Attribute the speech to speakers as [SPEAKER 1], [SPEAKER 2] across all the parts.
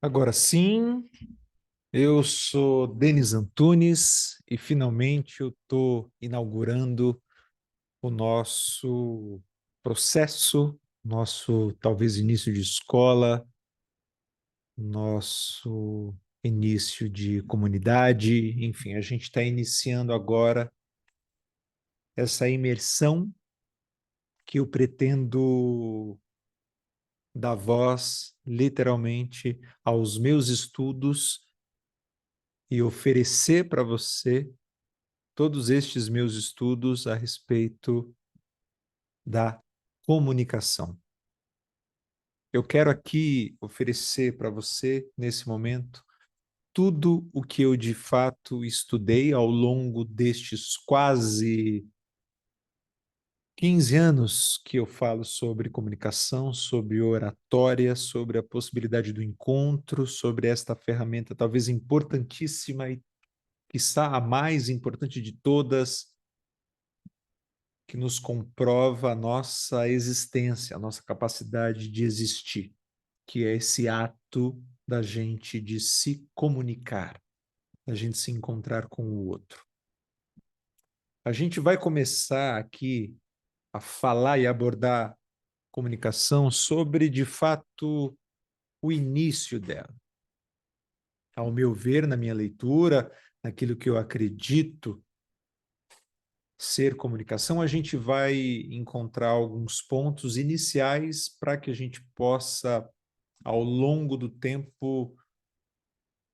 [SPEAKER 1] Agora sim, eu sou Denis Antunes e finalmente eu estou inaugurando o nosso processo, nosso talvez início de escola, nosso início de comunidade, enfim, a gente está iniciando agora essa imersão que eu pretendo dar voz, literalmente, aos meus estudos e oferecer para você todos estes meus estudos a respeito da comunicação. Eu quero aqui oferecer para você, nesse momento, tudo o que eu de fato estudei ao longo destes quase 15 anos que eu falo sobre comunicação, sobre oratória, sobre a possibilidade do encontro, sobre esta ferramenta talvez importantíssima e quiçá a mais importante de todas, que nos comprova a nossa existência, a nossa capacidade de existir, que é esse ato da gente de se comunicar, da gente se encontrar com o outro. A gente vai começar aqui a falar e abordar comunicação sobre, de fato, o início dela. Ao meu ver, na minha leitura, naquilo que eu acredito ser comunicação, a gente vai encontrar alguns pontos iniciais para que a gente possa, ao longo do tempo,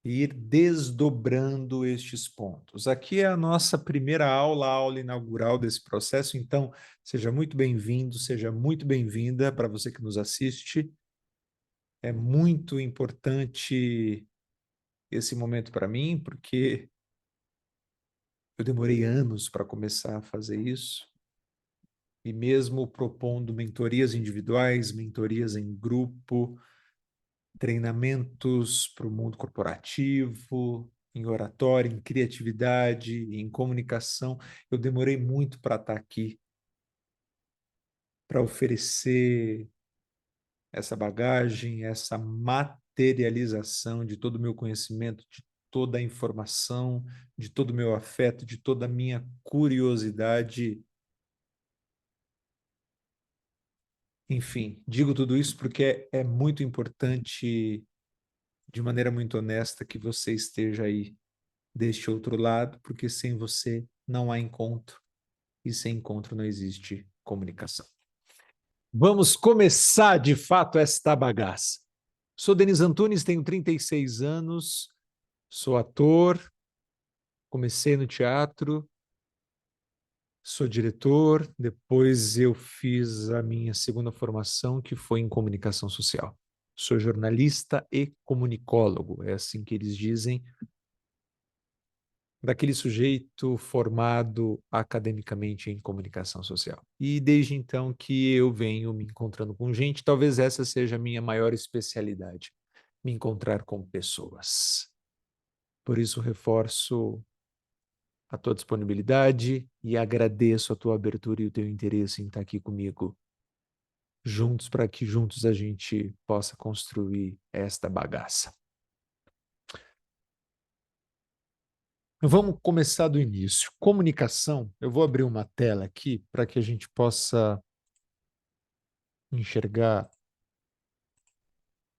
[SPEAKER 1] ir desdobrando estes pontos. Aqui é a nossa primeira aula, a aula inaugural desse processo, então seja muito bem-vindo, seja muito bem-vinda para você que nos assiste. É muito importante esse momento para mim, porque eu demorei anos para começar a fazer isso. E mesmo propondo mentorias individuais, mentorias em grupo, treinamentos para o mundo corporativo, em oratória, em criatividade, em comunicação, eu demorei muito para estar aqui, para oferecer essa bagagem, essa materialização de todo o meu conhecimento, de toda a informação, de todo o meu afeto, de toda a minha curiosidade. Enfim, digo tudo isso porque é muito importante, de maneira muito honesta, que você esteja aí deste outro lado, porque sem você não há encontro e sem encontro não existe comunicação. Vamos começar de fato esta bagaça. Sou Denis Antunes, tenho 36 anos, sou ator, comecei no teatro, sou diretor, depois eu fiz a minha segunda formação, que foi em comunicação social. Sou jornalista e comunicólogo, é assim que eles dizem, daquele sujeito formado academicamente em comunicação social. E desde então que eu venho me encontrando com gente, talvez essa seja a minha maior especialidade, me encontrar com pessoas. Por isso reforço a tua disponibilidade e agradeço a tua abertura e o teu interesse em estar aqui comigo juntos, para que juntos a gente possa construir esta bagaça. Vamos começar do início. Comunicação, eu vou abrir uma tela aqui para que a gente possa enxergar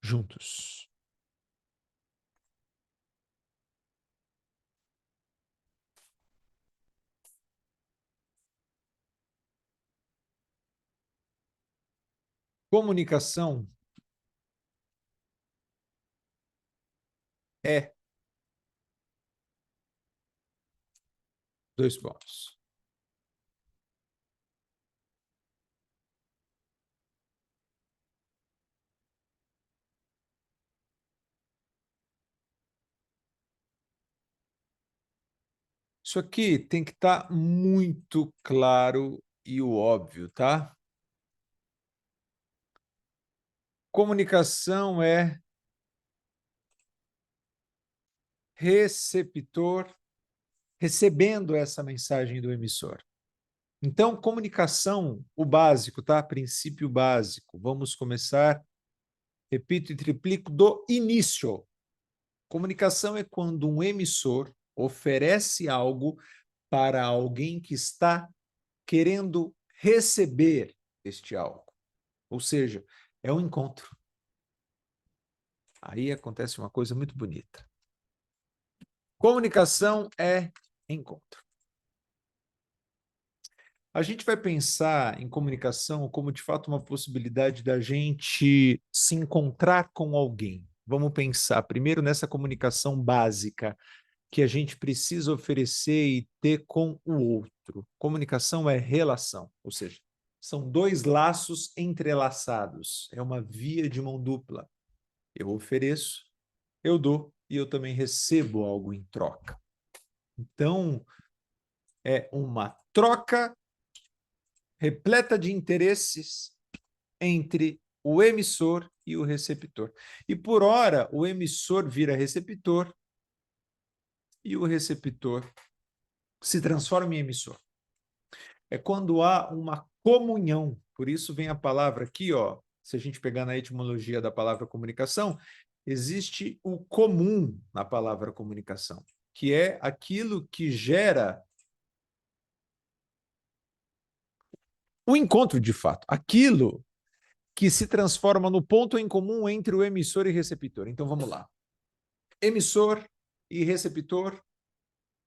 [SPEAKER 1] juntos. Comunicação é dois pontos. Isso aqui tem que estar muito claro e o óbvio, tá? Comunicação é receptor recebendo essa mensagem do emissor. Então, comunicação, o básico, tá? Princípio básico. Vamos começar repito e triplico, do início. Comunicação é quando um emissor oferece algo para alguém que está querendo receber este algo. Ou seja, é um encontro. Aí acontece uma coisa muito bonita. Comunicação é encontro. A gente vai pensar em comunicação como, de fato, uma possibilidade da gente se encontrar com alguém. Vamos pensar primeiro nessa comunicação básica que a gente precisa oferecer e ter com o outro. Comunicação é relação, ou seja, são dois laços entrelaçados. É uma via de mão dupla. Eu ofereço, eu dou e eu também recebo algo em troca. Então, é uma troca repleta de interesses entre o emissor e o receptor. E por hora, o emissor vira receptor e o receptor se transforma em emissor. É quando há uma comunhão. Por isso vem a palavra aqui, ó, se a gente pegar na etimologia da palavra comunicação, existe o comum na palavra comunicação, que é aquilo que gera o encontro de fato, aquilo que se transforma no ponto em comum entre o emissor e receptor. Então vamos lá. Emissor e receptor,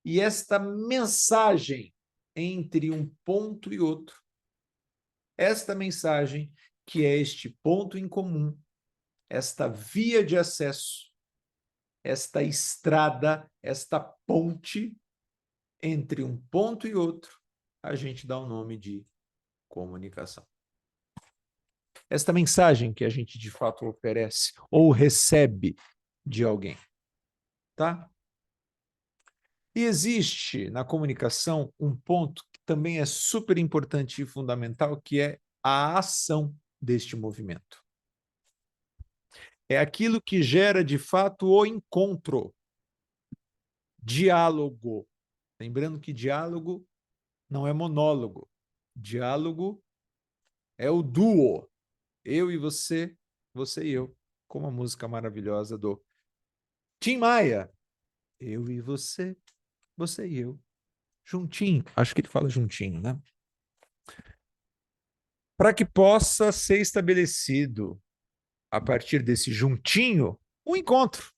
[SPEAKER 1] e esta mensagem entre um ponto e outro, esta mensagem que é este ponto em comum, esta via de acesso, esta estrada, esta ponte entre um ponto e outro, a gente dá o nome de comunicação. Esta mensagem que a gente de fato oferece ou recebe de alguém, tá? E existe na comunicação um ponto que também é super importante e fundamental, que é a ação deste movimento. É aquilo que gera de fato o encontro, diálogo. Lembrando que diálogo não é monólogo. Diálogo é o duo. Eu e você, você e eu. Como a música maravilhosa do Tim Maia. Eu e você, você e eu. Juntinho. Acho que ele fala juntinho, né? Para que possa ser estabelecido, a partir desse juntinho, um encontro.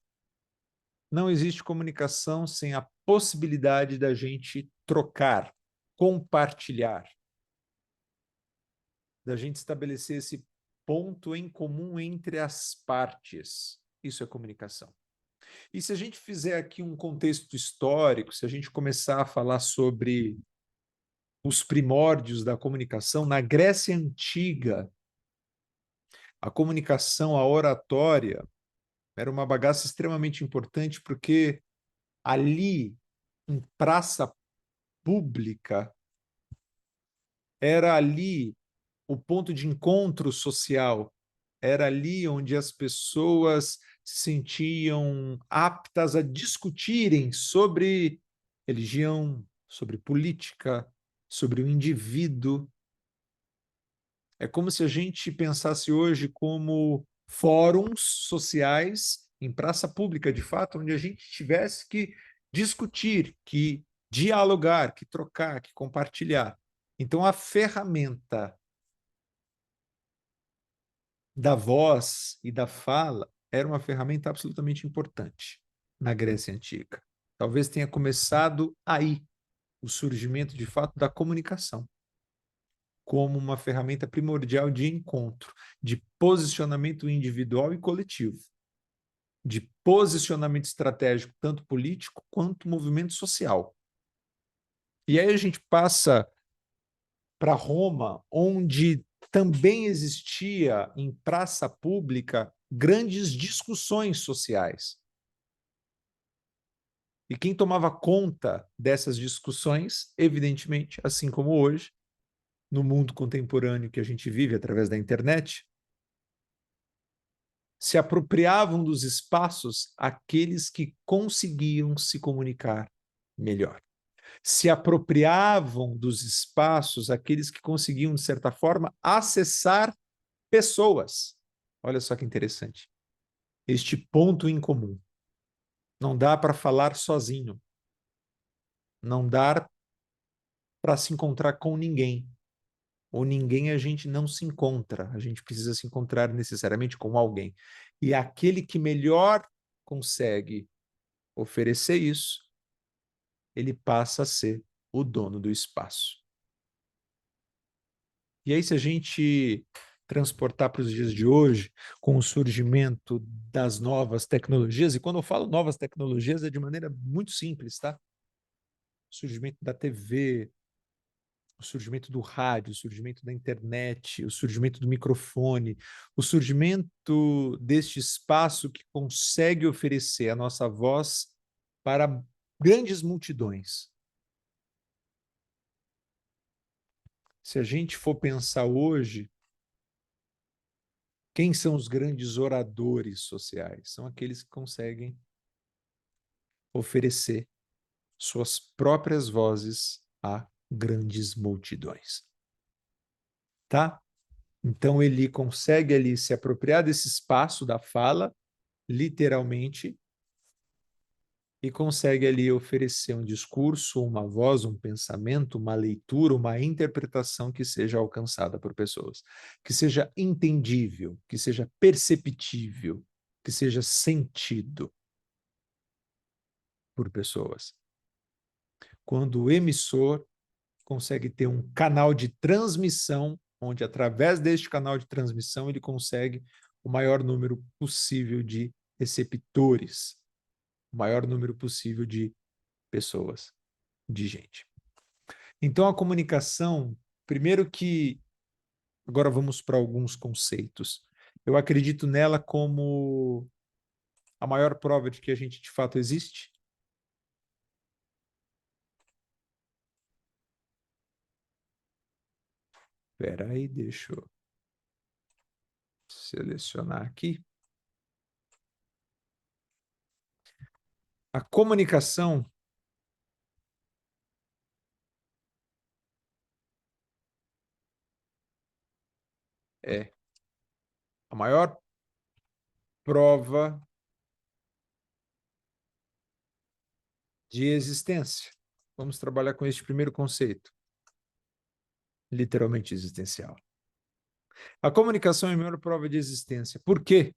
[SPEAKER 1] Não existe comunicação sem a possibilidade da gente trocar, compartilhar, da gente estabelecer esse ponto em comum entre as partes. Isso é comunicação. E se a gente fizer aqui um contexto histórico, se a gente começar a falar sobre os primórdios da comunicação, na Grécia Antiga, a comunicação, a oratória, era uma bagaça extremamente importante, porque ali, em praça pública, era ali o ponto de encontro social, era ali onde as pessoas se sentiam aptas a discutirem sobre religião, sobre política, sobre o indivíduo. É como se a gente pensasse hoje como fóruns sociais em praça pública, de fato, onde a gente tivesse que discutir, que dialogar, que trocar, que compartilhar. Então, a ferramenta da voz e da fala era uma ferramenta absolutamente importante na Grécia Antiga. Talvez tenha começado aí o surgimento, de fato, da comunicação como uma ferramenta primordial de encontro, de posicionamento individual e coletivo, de posicionamento estratégico, tanto político quanto movimento social. E aí a gente passa para Roma, onde também existia em praça pública grandes discussões sociais. E quem tomava conta dessas discussões, evidentemente, assim como hoje, no mundo contemporâneo que a gente vive através da internet, se apropriavam dos espaços aqueles que conseguiam se comunicar melhor. Se apropriavam dos espaços aqueles que conseguiam, de certa forma, acessar pessoas. Olha só que interessante. Este ponto em comum. Não dá para falar sozinho. Não dá para se encontrar com ninguém. Ou ninguém a gente não se encontra. A gente precisa se encontrar necessariamente com alguém. E aquele que melhor consegue oferecer isso, ele passa a ser o dono do espaço. E aí, se a gente transportar para os dias de hoje, com o surgimento das novas tecnologias, e quando eu falo novas tecnologias é de maneira muito simples, tá? O surgimento da TV, o surgimento do rádio, o surgimento da internet, o surgimento do microfone, o surgimento deste espaço que consegue oferecer a nossa voz para grandes multidões. Se a gente for pensar hoje, quem são os grandes oradores sociais? São aqueles que conseguem oferecer suas próprias vozes a grandes multidões. Tá? Então ele consegue ali se apropriar desse espaço da fala, literalmente, e consegue ali oferecer um discurso, uma voz, um pensamento, uma leitura, uma interpretação que seja alcançada por pessoas, que seja entendível, que seja perceptível, que seja sentido por pessoas. Quando o emissor consegue ter um canal de transmissão, onde através deste canal de transmissão ele consegue o maior número possível de receptores, o maior número possível de pessoas, de gente. Então a comunicação, primeiro que agora vamos para alguns conceitos. Eu acredito nela como a maior prova de que a gente de fato existe. Espera aí, deixa eu selecionar aqui. A comunicação é a maior prova de existência. Vamos trabalhar com este primeiro conceito, literalmente existencial. A comunicação é a maior prova de existência. Por quê?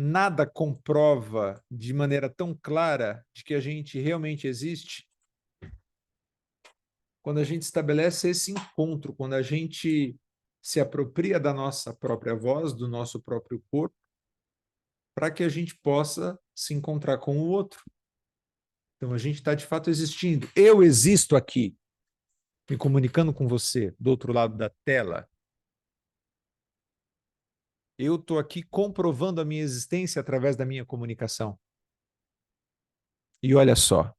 [SPEAKER 1] Nada comprova de maneira tão clara de que a gente realmente existe quando a gente estabelece esse encontro, quando a gente se apropria da nossa própria voz, do nosso próprio corpo, para que a gente possa se encontrar com o outro. Então, a gente está de fato existindo. Eu existo aqui, me comunicando com você do outro lado da tela. Eu estou aqui comprovando a minha existência através da minha comunicação. E olha só,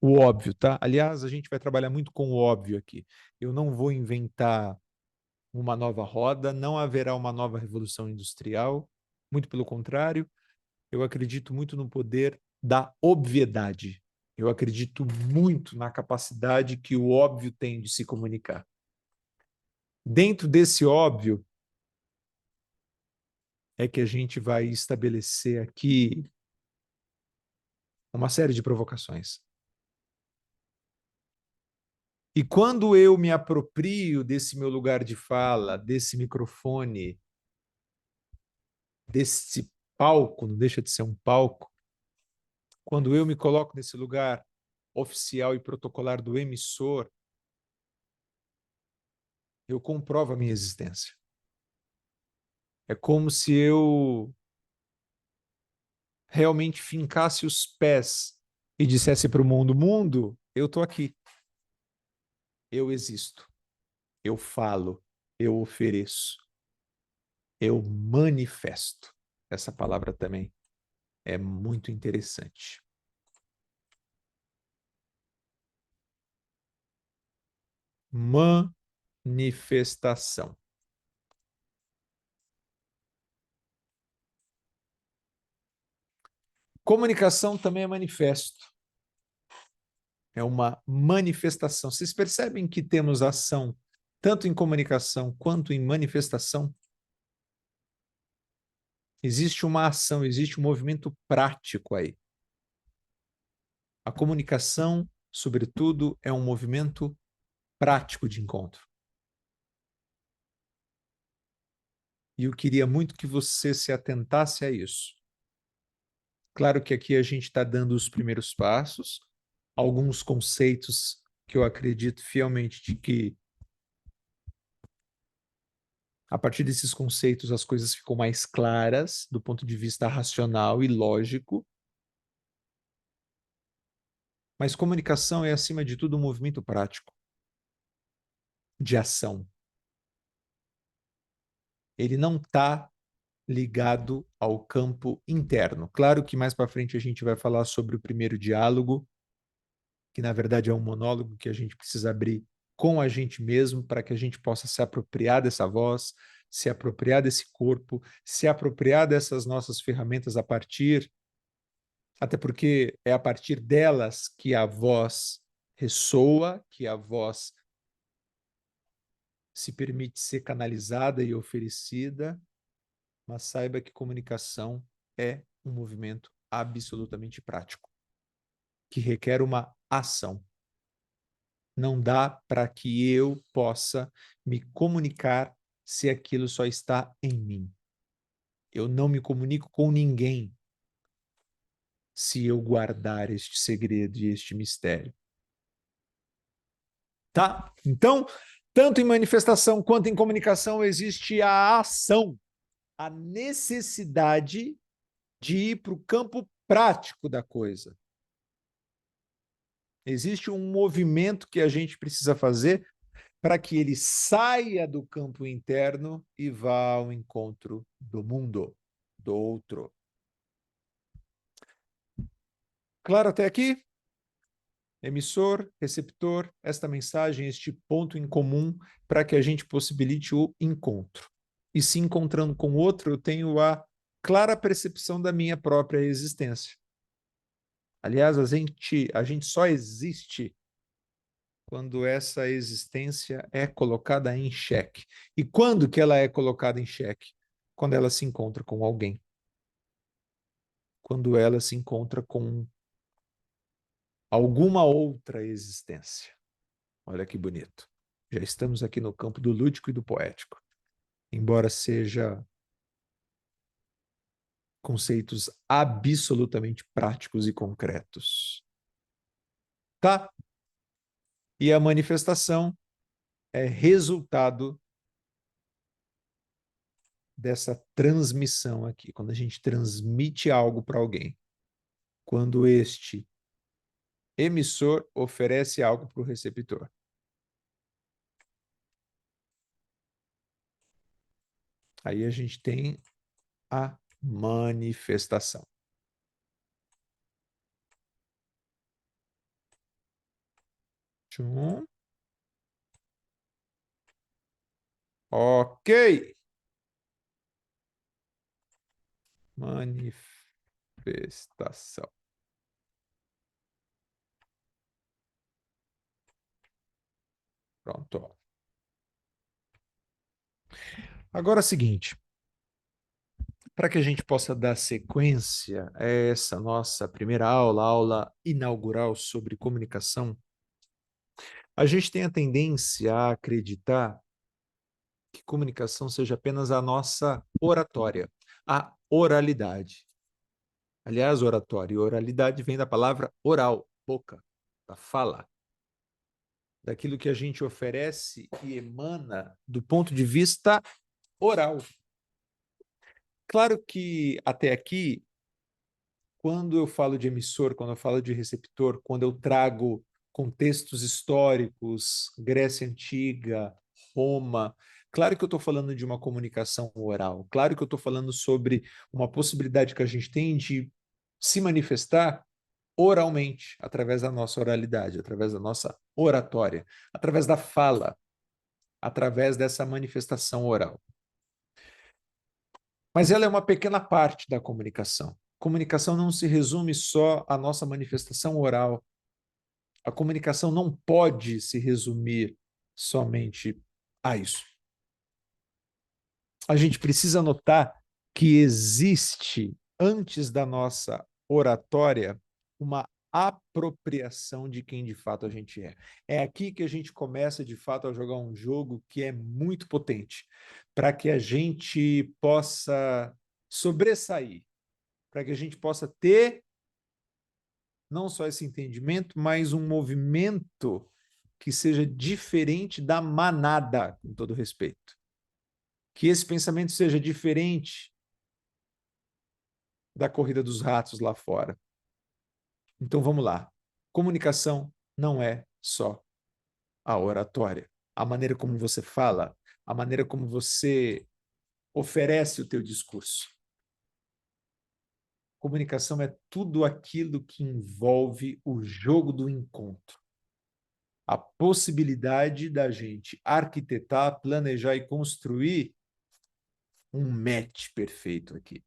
[SPEAKER 1] o óbvio, tá? Aliás, a gente vai trabalhar muito com o óbvio aqui. Eu não vou inventar uma nova roda, não haverá uma nova revolução industrial. Muito pelo contrário, eu acredito muito no poder da obviedade. Eu acredito muito na capacidade que o óbvio tem de se comunicar. Dentro desse óbvio é que a gente vai estabelecer aqui uma série de provocações. E quando eu me aproprio desse meu lugar de fala, desse microfone, desse palco, não deixa de ser um palco, quando eu me coloco nesse lugar oficial e protocolar do emissor, eu comprovo a minha existência. É como se eu realmente fincasse os pés e dissesse para o mundo: mundo, eu estou aqui, eu existo, eu falo, eu ofereço, eu manifesto. Essa palavra também é muito interessante. Manifestação. Comunicação também é manifesto. É uma manifestação. Vocês percebem que temos ação tanto em comunicação quanto em manifestação? Existe uma ação, existe um movimento prático aí. A comunicação, sobretudo, é um movimento prático de encontro. E eu queria muito que você se atentasse a isso. Claro que aqui a gente está dando os primeiros passos, alguns conceitos que eu acredito fielmente de que a partir desses conceitos as coisas ficam mais claras do ponto de vista racional e lógico. Mas comunicação é, acima de tudo, um movimento prático, de ação. Ele não está ligado ao campo interno. Claro que mais para frente a gente vai falar sobre o primeiro diálogo, que na verdade é um monólogo que a gente precisa abrir com a gente mesmo para que a gente possa se apropriar dessa voz, se apropriar desse corpo, se apropriar dessas nossas ferramentas a partir, até porque é a partir delas que a voz ressoa, que a voz se permite ser canalizada e oferecida, mas saiba que comunicação é um movimento absolutamente prático, que requer uma ação. Não dá para que eu possa me comunicar se aquilo só está em mim. Eu não me comunico com ninguém se eu guardar este segredo e este mistério. Tá? Então, tanto em manifestação quanto em comunicação existe a ação, a necessidade de ir para o campo prático da coisa. Existe um movimento que a gente precisa fazer para que ele saia do campo interno e vá ao encontro do mundo, do outro. Claro até aqui? Emissor, receptor, esta mensagem, este ponto em comum para que a gente possibilite o encontro. E se encontrando com outro, eu tenho a clara percepção da minha própria existência. Aliás, a gente só existe quando essa existência é colocada em xeque. E quando que ela é colocada em xeque? Quando ela se encontra com alguém. Quando ela se encontra com alguma outra existência. Olha que bonito. Já estamos aqui no campo do lúdico e do poético. Embora seja conceitos absolutamente práticos e concretos. Tá? E a manifestação é resultado dessa transmissão aqui, quando a gente transmite algo para alguém. Quando este emissor oferece algo para o receptor. Aí a gente tem a manifestação. Tchum. Ok. Manifestação. Pronto. Agora é o seguinte, para que a gente possa dar sequência a essa nossa primeira aula, aula inaugural sobre comunicação, a gente tem a tendência a acreditar que comunicação seja apenas a nossa oratória, a oralidade. Aliás, oratória e oralidade vem da palavra oral, boca, da fala, daquilo que a gente oferece e emana do ponto de vista oral. Claro que até aqui, quando eu falo de emissor, quando eu falo de receptor, quando eu trago contextos históricos, Grécia Antiga, Roma, claro que eu estou falando de uma comunicação oral, claro que eu estou falando sobre uma possibilidade que a gente tem de se manifestar oralmente, através da nossa oralidade, através da nossa oratória, através da fala, através dessa manifestação oral. Mas ela é uma pequena parte da comunicação. Comunicação não se resume só à nossa manifestação oral. A comunicação não pode se resumir somente a isso. A gente precisa notar que existe, antes da nossa oratória, uma apropriação de quem de fato a gente é. É aqui que a gente começa, de fato, a jogar um jogo que é muito potente, para que a gente possa sobressair, para que a gente possa ter não só esse entendimento, mas um movimento que seja diferente da manada, com todo respeito. Que esse pensamento seja diferente da corrida dos ratos lá fora. Então vamos lá. Comunicação não é só a oratória. A maneira como você fala, a maneira como você oferece o teu discurso. Comunicação é tudo aquilo que envolve o jogo do encontro. A possibilidade da gente arquitetar, planejar e construir um match perfeito aqui.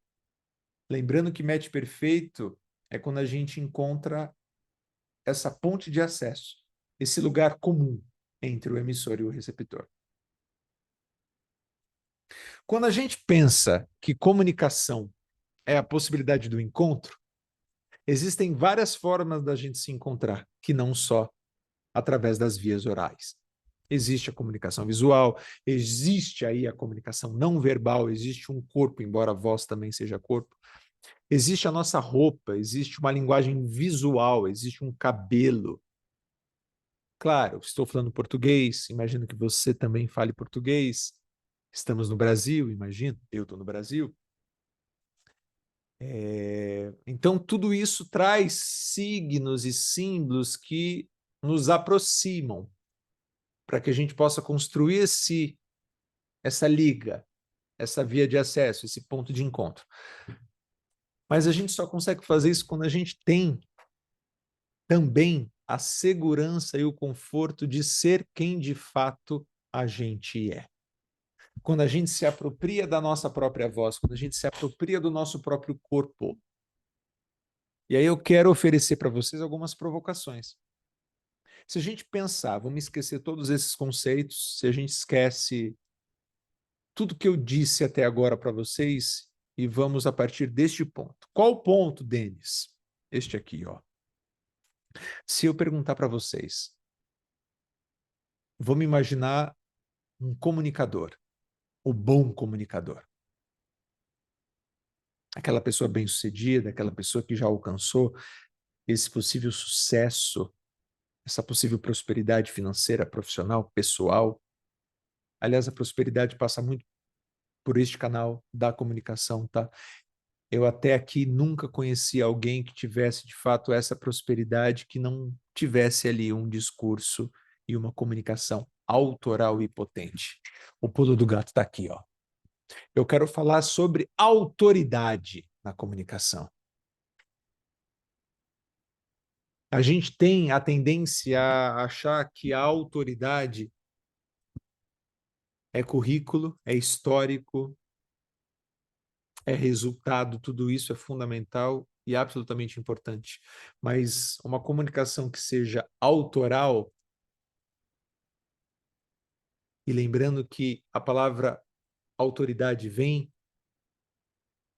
[SPEAKER 1] Lembrando que match perfeito é quando a gente encontra essa ponte de acesso, esse lugar comum entre o emissor e o receptor. Quando a gente pensa que comunicação é a possibilidade do encontro, existem várias formas da gente se encontrar, que não só através das vias orais. Existe a comunicação visual, existe aí a comunicação não verbal, existe um corpo, embora a voz também seja corpo. Existe a nossa roupa, existe uma linguagem visual, existe um cabelo. Claro, estou falando português, imagino que você também fale português. Estamos no Brasil, imagino, eu estou no Brasil. Então, tudo isso traz signos e símbolos que nos aproximam para que a gente possa construir essa liga, essa via de acesso, esse ponto de encontro. Mas a gente só consegue fazer isso quando a gente tem também a segurança e o conforto de ser quem de fato a gente é. Quando a gente se apropria da nossa própria voz, quando a gente se apropria do nosso próprio corpo. E aí eu quero oferecer para vocês algumas provocações. Se a gente pensar, vamos esquecer todos esses conceitos, se a gente esquece tudo que eu disse até agora para vocês e vamos a partir deste ponto. Qual ponto, Denis? Este aqui, ó. Se eu perguntar para vocês, vamos imaginar um comunicador, o bom comunicador. Aquela pessoa bem-sucedida, aquela pessoa que já alcançou esse possível sucesso, essa possível prosperidade financeira, profissional, pessoal. Aliás, a prosperidade passa muito por este canal da comunicação, tá? Eu até aqui nunca conheci alguém que tivesse, de fato, essa prosperidade, que não tivesse ali um discurso e uma comunicação autoral e potente. O pulo do gato está aqui, ó. Eu quero falar sobre autoridade na comunicação. A gente tem a tendência a achar que a autoridade é currículo, é histórico, é resultado, tudo isso é fundamental e absolutamente importante. Mas uma comunicação que seja autoral, e lembrando que a palavra autoridade vem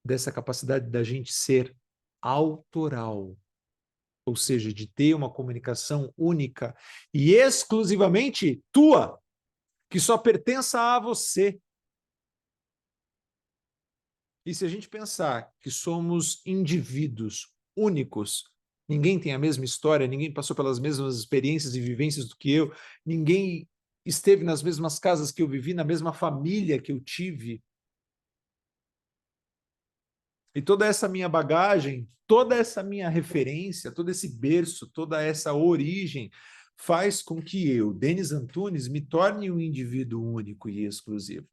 [SPEAKER 1] dessa capacidade da gente ser autoral, ou seja, de ter uma comunicação única e exclusivamente tua, que só pertença a você. E se a gente pensar que somos indivíduos únicos, ninguém tem a mesma história, ninguém passou pelas mesmas experiências e vivências do que eu, ninguém esteve nas mesmas casas que eu vivi, na mesma família que eu tive. E toda essa minha bagagem, toda essa minha referência, todo esse berço, toda essa origem faz com que eu, Denis Antunes, me torne um indivíduo único e exclusivo.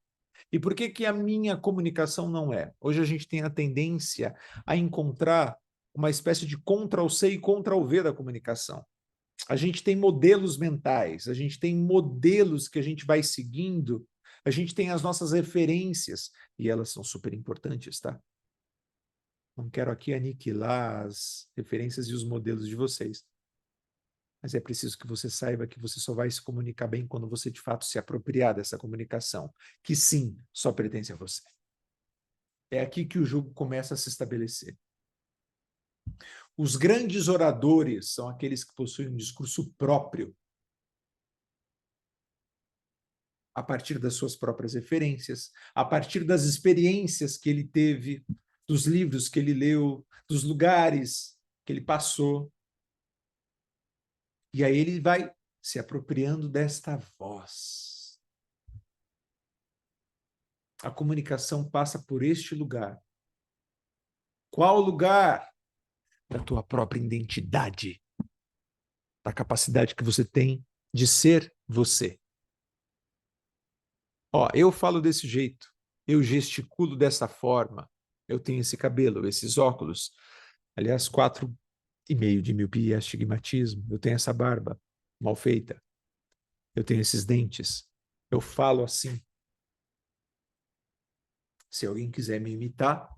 [SPEAKER 1] E por que que a minha comunicação não é? Hoje a gente tem a tendência a encontrar uma espécie de Ctrl-C e Ctrl-V da comunicação. A gente tem modelos mentais, a gente tem modelos que a gente vai seguindo, a gente tem as nossas referências, e elas são super importantes, tá? Não quero aqui aniquilar as referências e os modelos de vocês. Mas é preciso que você saiba que você só vai se comunicar bem quando você, de fato, se apropriar dessa comunicação, que sim, só pertence a você. É aqui que o jogo começa a se estabelecer. Os grandes oradores são aqueles que possuem um discurso próprio, a partir das suas próprias referências, a partir das experiências que ele teve, dos livros que ele leu, dos lugares que ele passou. E aí ele vai se apropriando desta voz. A comunicação passa por este lugar. Qual lugar? Da tua própria identidade, da capacidade que você tem de ser você. Ó, eu falo desse jeito, eu gesticulo dessa forma, eu tenho esse cabelo, esses óculos, aliás, 4,5 de miopia e astigmatismo, eu tenho essa barba mal feita, eu tenho esses dentes, eu falo assim. Se alguém quiser me imitar,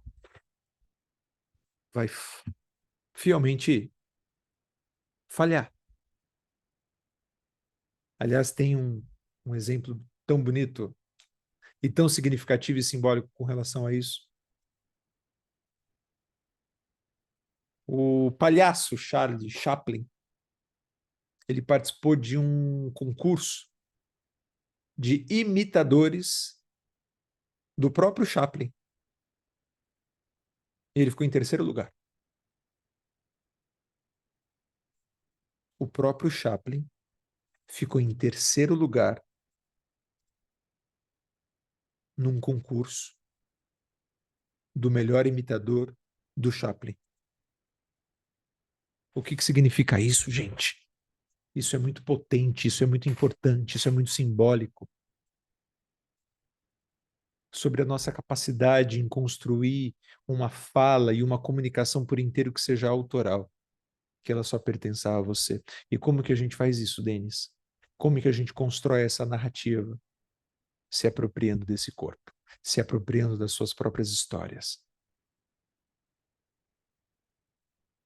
[SPEAKER 1] vai fielmente falhar. Aliás, tem um exemplo tão bonito e tão significativo e simbólico com relação a isso. O palhaço Charlie Chaplin, ele participou de um concurso de imitadores do próprio Chaplin. E ele ficou em terceiro lugar. O próprio Chaplin ficou em terceiro lugar num concurso do melhor imitador do Chaplin. O que significa isso, gente? Isso é muito potente, isso é muito importante, isso é muito simbólico sobre a nossa capacidade em construir uma fala e uma comunicação por inteiro que seja autoral, que ela só pertença a você. E como que a gente faz isso, Denis? Como que a gente constrói essa narrativa? Se apropriando desse corpo, se apropriando das suas próprias histórias.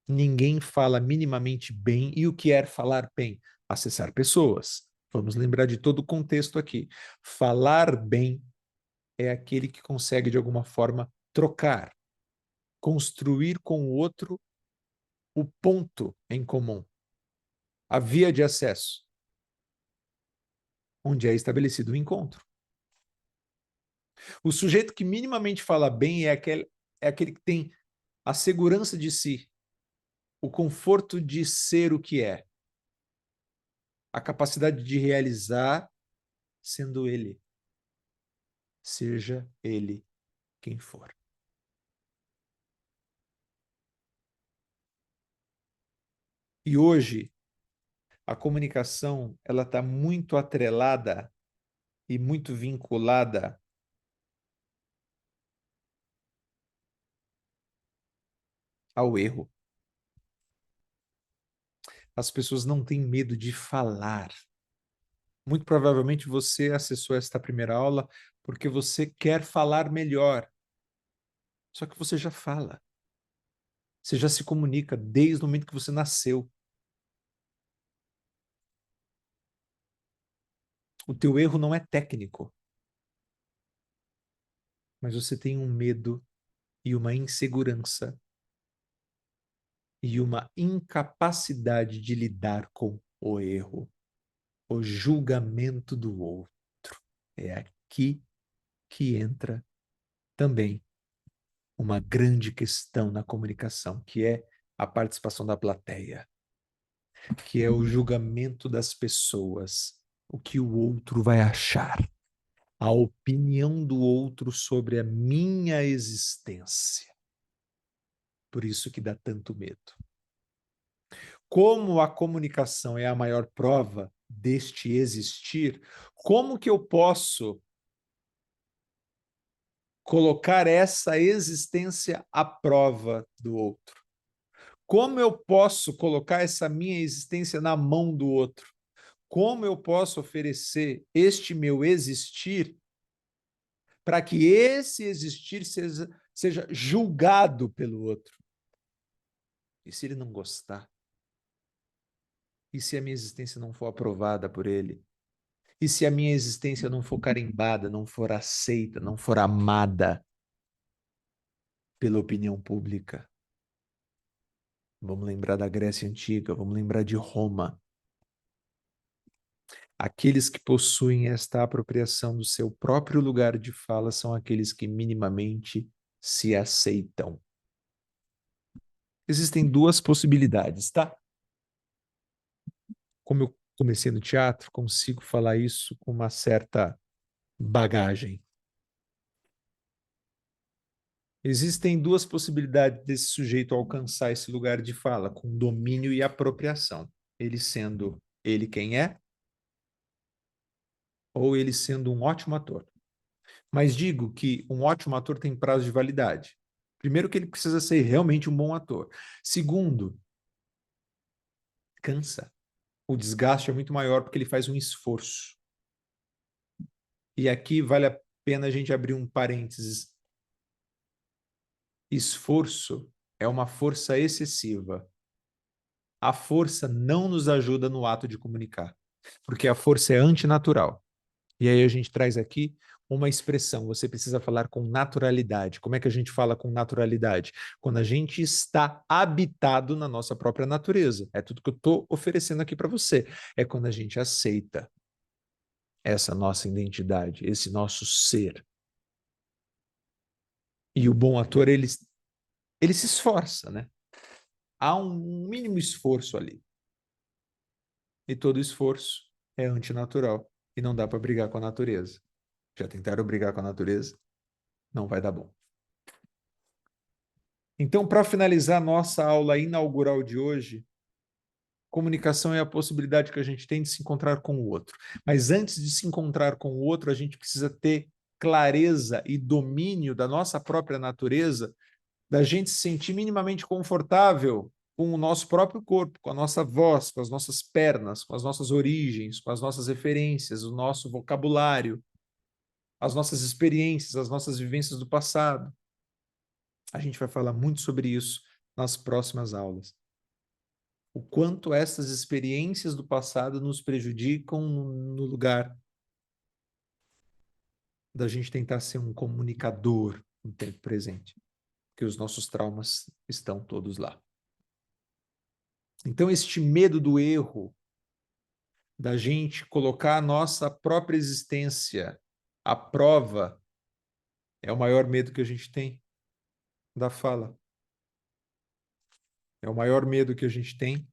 [SPEAKER 1] Ninguém fala minimamente bem, e o que é falar bem? Acessar pessoas. Vamos lembrar de todo o contexto aqui. Falar bem é aquele que consegue, de alguma forma, trocar, construir com o outro o ponto em comum, a via de acesso, onde é estabelecido o encontro. O sujeito que minimamente fala bem é aquele que tem a segurança de si, o conforto de ser o que é, a capacidade de realizar sendo ele, seja ele quem for. E hoje, a comunicação ela está muito atrelada e muito vinculada ao erro. As pessoas não têm medo de falar. Muito provavelmente você acessou esta primeira aula porque você quer falar melhor. Só que você já fala. Você já se comunica desde o momento que você nasceu. O teu erro não é técnico, mas você tem um medo e uma insegurança e uma incapacidade de lidar com o erro, o julgamento do outro. É aqui que entra também uma grande questão na comunicação, que é a participação da plateia, que é o julgamento das pessoas, o que o outro vai achar, a opinião do outro sobre a minha existência. Por isso que dá tanto medo. Como a comunicação é a maior prova deste existir, como que eu posso colocar essa existência à prova do outro? Como eu posso colocar essa minha existência na mão do outro? Como eu posso oferecer este meu existir para que esse existir seja julgado pelo outro? E se ele não gostar? E se a minha existência não for aprovada por ele? E se a minha existência não for carimbada, não for aceita, não for amada? pela opinião pública. Vamos lembrar da Grécia Antiga, vamos lembrar de Roma. Aqueles que possuem esta apropriação do seu próprio lugar de fala são aqueles que minimamente se aceitam. Existem duas possibilidades, tá? Como eu comecei no teatro, consigo falar isso com uma certa bagagem. Existem duas possibilidades desse sujeito alcançar esse lugar de fala, com domínio e apropriação. Ele sendo ele quem é, ou ele sendo um ótimo ator. Mas digo que um ótimo ator tem prazo de validade. Primeiro, que ele precisa ser realmente um bom ator. Segundo, cansa. O desgaste é muito maior porque ele faz um esforço. E aqui vale a pena a gente abrir um parênteses. Esforço é uma força excessiva. A força não nos ajuda no ato de comunicar, porque a força é antinatural. E aí a gente traz aqui uma expressão, você precisa falar com naturalidade. Como é que a gente fala com naturalidade? Quando a gente está habitado na nossa própria natureza. É tudo que eu estou oferecendo aqui para você. É quando a gente aceita essa nossa identidade, esse nosso ser. E o bom ator, ele se esforça, né? Há um mínimo esforço ali. E todo esforço é antinatural. E não dá para brigar com a natureza. Já tentaram brigar com a natureza? Não vai dar bom. Então, para finalizar nossa aula inaugural de hoje, comunicação é a possibilidade que a gente tem de se encontrar com o outro. Mas antes de se encontrar com o outro, a gente precisa ter clareza e domínio da nossa própria natureza, da gente se sentir minimamente confortável com o nosso próprio corpo, com a nossa voz, com as nossas pernas, com as nossas origens, com as nossas referências, o nosso vocabulário, as nossas experiências, as nossas vivências do passado. A gente vai falar muito sobre isso nas próximas aulas. O quanto essas experiências do passado nos prejudicam no lugar da gente tentar ser um comunicador no tempo presente, porque os nossos traumas estão todos lá. Então, este medo do erro, da gente colocar a nossa própria existência à prova, é o maior medo que a gente tem da fala. É o maior medo que a gente tem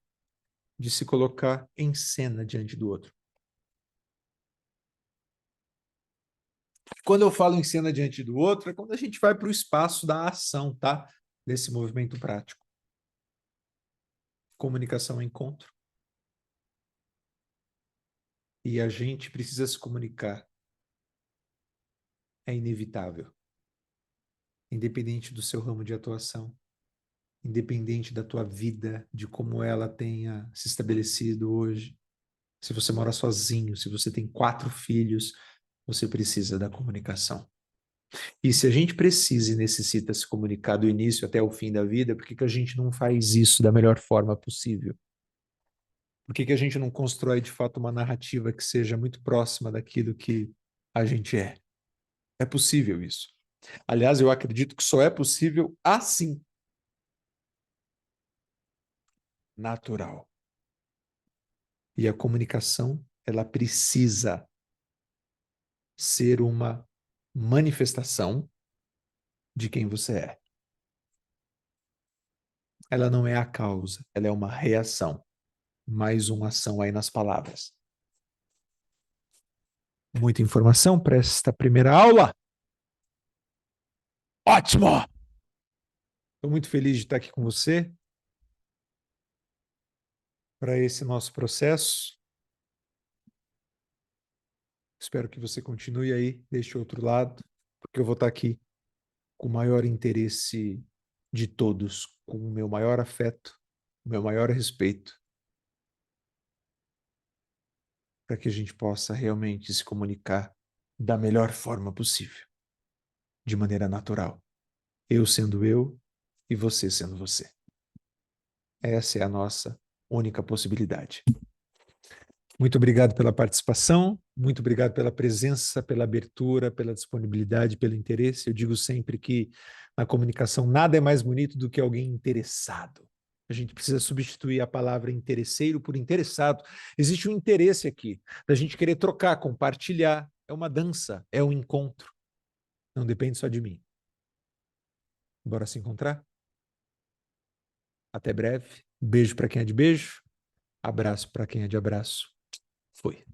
[SPEAKER 1] de se colocar em cena diante do outro. Quando eu falo em cena diante do outro, é quando a gente vai para o espaço da ação, tá? Desse movimento prático. Comunicação é encontro. E a gente precisa se comunicar. É inevitável. Independente do seu ramo de atuação, independente da tua vida, de como ela tenha se estabelecido hoje. Se você mora sozinho, se você tem 4 filhos, você precisa da comunicação. E se a gente precisa e necessita se comunicar do início até o fim da vida, por que que a gente não faz isso da melhor forma possível? Por que que a gente não constrói de fato uma narrativa que seja muito próxima daquilo que a gente é? É possível isso. Aliás, eu acredito que só é possível assim. Natural. E a comunicação, ela precisa ser uma manifestação de quem você é. Ela não é a causa, ela é uma reação. Mais uma ação aí nas palavras. Muita informação para esta primeira aula? Ótimo! Estou muito feliz de estar aqui com você para esse nosso processo. Espero que você continue aí deste outro lado, porque eu vou estar aqui com o maior interesse de todos, com o meu maior afeto, o meu maior respeito, para que a gente possa realmente se comunicar da melhor forma possível, de maneira natural. Eu sendo eu e você sendo você. Essa é a nossa única possibilidade. Muito obrigado pela participação, muito obrigado pela presença, pela abertura, pela disponibilidade, pelo interesse. Eu digo sempre que Na comunicação, nada é mais bonito do que alguém interessado. A gente precisa substituir a palavra interesseiro por interessado. Existe um interesse aqui, da gente querer trocar, compartilhar. É uma dança, é um encontro. Não depende só de mim. Bora se encontrar? Até breve. Beijo para quem é de beijo. Abraço para quem é de abraço. Foi.